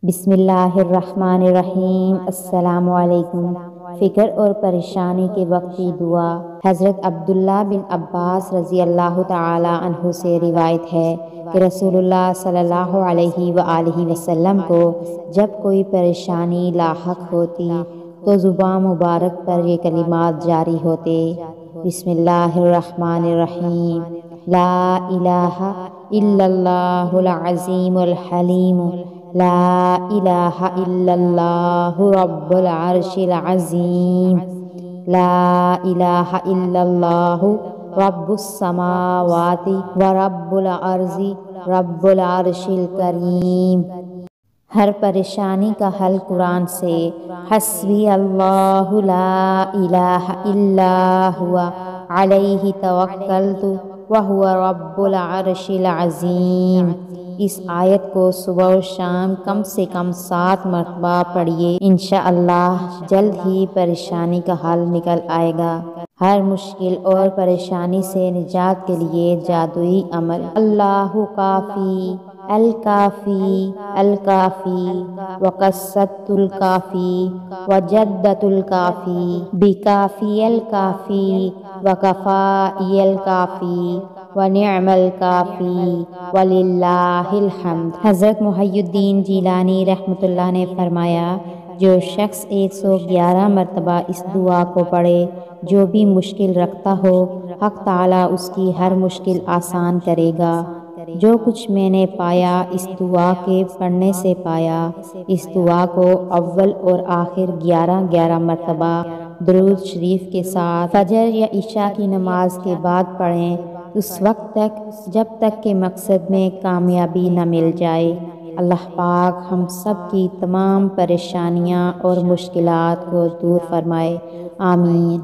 بسم اللہ الرحمن الرحیم۔ السلام علیکم۔ فکر اور پریشانی کے وقت کی دعا۔ حضرت عبداللہ بن عباس رضی اللہ تعالی عنہ سے روایت ہے کہ رسول اللہ صلی اللہ علیہ وآلہ وسلم کو جب کوئی پریشانی لاحق ہوتی تو زبان مبارک پر یہ کلمات جاری ہوتے: بسم اللہ الرحمن الرحیم، لا الہ الا اللہ العظیم الحلیم، لا الہ الا اللہ رب العرش العظیم، لا الہ الا اللہ رب السماوات و رب الارض رب العرش الکریم۔ ہر پریشانی کا حل قرآن سے: حسبی اللہ لا الہ الا ہوا علیہ توکلت وہو رب العرش العظیم۔ اس آیت کو صبح و شام کم سے کم 7 مرتبہ پڑھیے، انشاءاللہ جلد ہی پریشانی کا حل نکل آئے گا۔ ہر مشکل اور پریشانی سے نجات کے لیے جادوئی عمل: اللہ کافی، الکافی، الکافی، وقصت الکافی، وجدت الکافی، بکافی الکافی، وکفائی الکافی، ونعم الکافی، وللہ الحمد۔ حضرت محی الدین جیلانی رحمۃ اللہ نے فرمایا: جو شخص 111 مرتبہ اس دعا کو پڑھے، جو بھی مشکل رکھتا ہو، حق تعالیٰ اس کی ہر مشکل آسان کرے گا۔ جو کچھ میں نے پایا اس دعا کے پڑھنے سے پایا۔ اس دعا کو اول اور آخر 11 مرتبہ درود شریف کے ساتھ فجر یا عشاء کی نماز کے بعد پڑھیں، اس وقت تک جب تک کہ مقصد میں کامیابی نہ مل جائے۔ اللہ پاک ہم سب کی تمام پریشانیاں اور مشکلات کو دور فرمائے، آمین۔